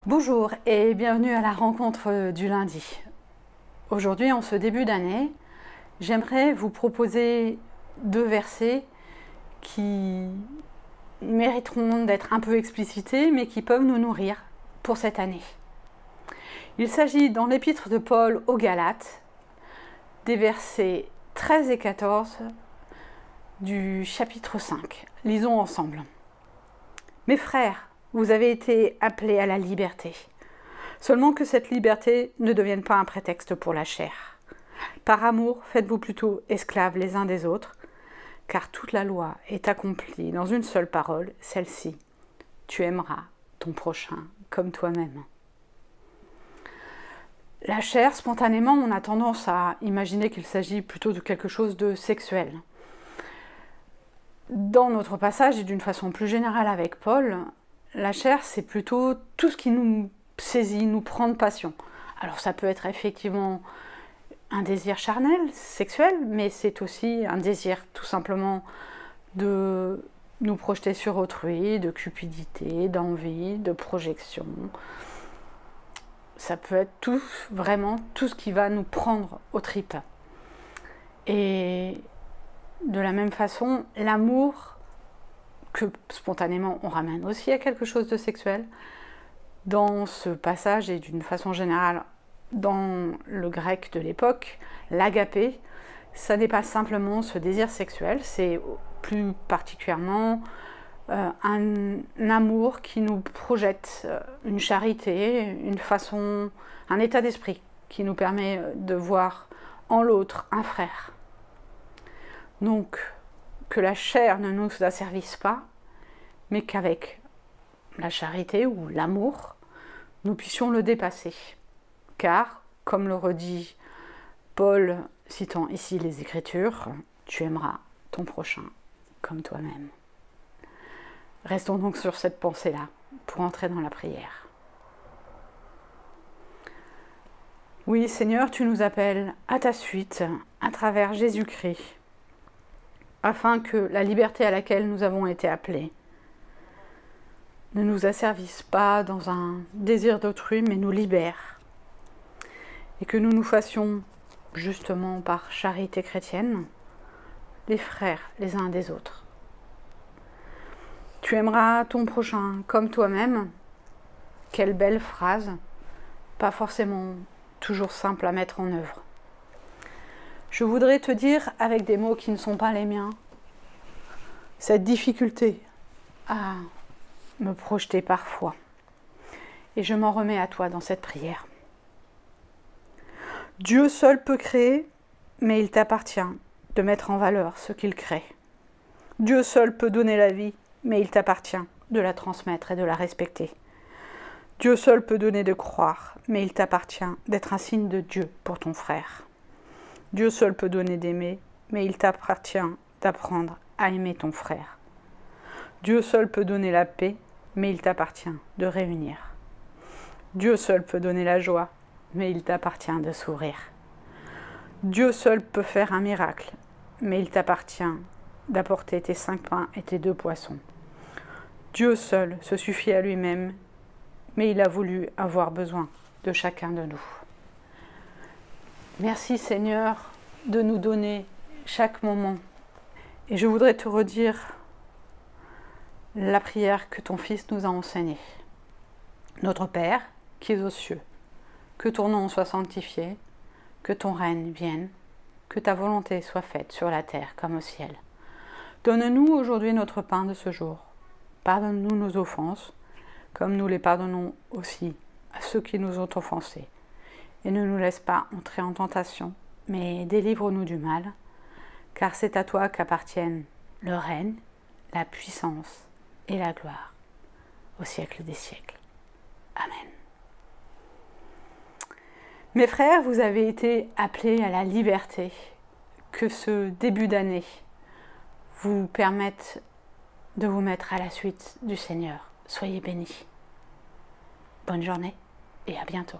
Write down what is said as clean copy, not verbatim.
Bonjour et bienvenue à la rencontre du lundi. Aujourd'hui, en ce début d'année, j'aimerais vous proposer 2 versets qui mériteront d'être un peu explicités, mais qui peuvent nous nourrir pour cette année. Il s'agit dans l'épître de Paul aux Galates, des versets 13 et 14 du chapitre 5. Lisons ensemble. Mes frères, vous avez été appelés à la liberté. Seulement que cette liberté ne devienne pas un prétexte pour la chair. Par amour, faites-vous plutôt esclaves les uns des autres, car toute la loi est accomplie dans une seule parole, celle-ci. Tu aimeras ton prochain comme toi-même. La chair, spontanément, on a tendance à imaginer qu'il s'agit plutôt de quelque chose de sexuel. Dans notre passage, et d'une façon plus générale avec Paul, la chair, c'est plutôt tout ce qui nous saisit, nous prend de passion. Alors ça peut être effectivement un désir charnel, sexuel, mais c'est aussi un désir tout simplement de nous projeter sur autrui, de cupidité, d'envie, de projection. Ça peut être vraiment tout ce qui va nous prendre aux tripes. Et de la même façon, l'amour, que spontanément on ramène aussi à quelque chose de sexuel, dans ce passage et d'une façon générale dans le grec de l'époque, l'agapé, ça n'est pas simplement ce désir sexuel, c'est plus particulièrement un amour qui nous projette une charité, une façon, un état d'esprit qui nous permet de voir en l'autre un frère. Donc, que la chair ne nous asservisse pas, mais qu'avec la charité ou l'amour, nous puissions le dépasser. Car, comme le redit Paul, citant ici les Écritures, tu aimeras ton prochain comme toi-même. Restons donc sur cette pensée-là pour entrer dans la prière. Oui, Seigneur, tu nous appelles à ta suite à travers Jésus-Christ, afin que la liberté à laquelle nous avons été appelés ne nous asservisse pas dans un désir d'autrui, mais nous libère. Et que nous nous fassions, justement par charité chrétienne, les frères les uns des autres. Tu aimeras ton prochain comme toi-même. Quelle belle phrase, pas forcément toujours simple à mettre en œuvre. Je voudrais te dire, avec des mots qui ne sont pas les miens, cette difficulté à me projeter parfois. Et je m'en remets à toi dans cette prière. Dieu seul peut créer, mais il t'appartient de mettre en valeur ce qu'il crée. Dieu seul peut donner la vie, mais il t'appartient de la transmettre et de la respecter. Dieu seul peut donner de croire, mais il t'appartient d'être un signe de Dieu pour ton frère. Dieu seul peut donner d'aimer, mais il t'appartient d'apprendre à aimer ton frère. Dieu seul peut donner la paix, mais il t'appartient de réunir. Dieu seul peut donner la joie, mais il t'appartient de sourire. Dieu seul peut faire un miracle, mais il t'appartient d'apporter tes 5 pains et tes 2 poissons. Dieu seul se suffit à lui-même, mais il a voulu avoir besoin de chacun de nous. Merci Seigneur de nous donner chaque moment. Et je voudrais te redire la prière que ton Fils nous a enseignée. Notre Père, qui es aux cieux, que ton nom soit sanctifié, que ton règne vienne, que ta volonté soit faite sur la terre comme au ciel. Donne-nous aujourd'hui notre pain de ce jour. Pardonne-nous nos offenses, comme nous les pardonnons aussi à ceux qui nous ont offensés. Et ne nous laisse pas entrer en tentation, mais délivre-nous du mal, car c'est à toi qu'appartiennent le règne, la puissance et la gloire, au siècle des siècles. Amen. Mes frères, vous avez été appelés à la liberté. Que ce début d'année vous permette de vous mettre à la suite du Seigneur. Soyez bénis. Bonne journée et à bientôt.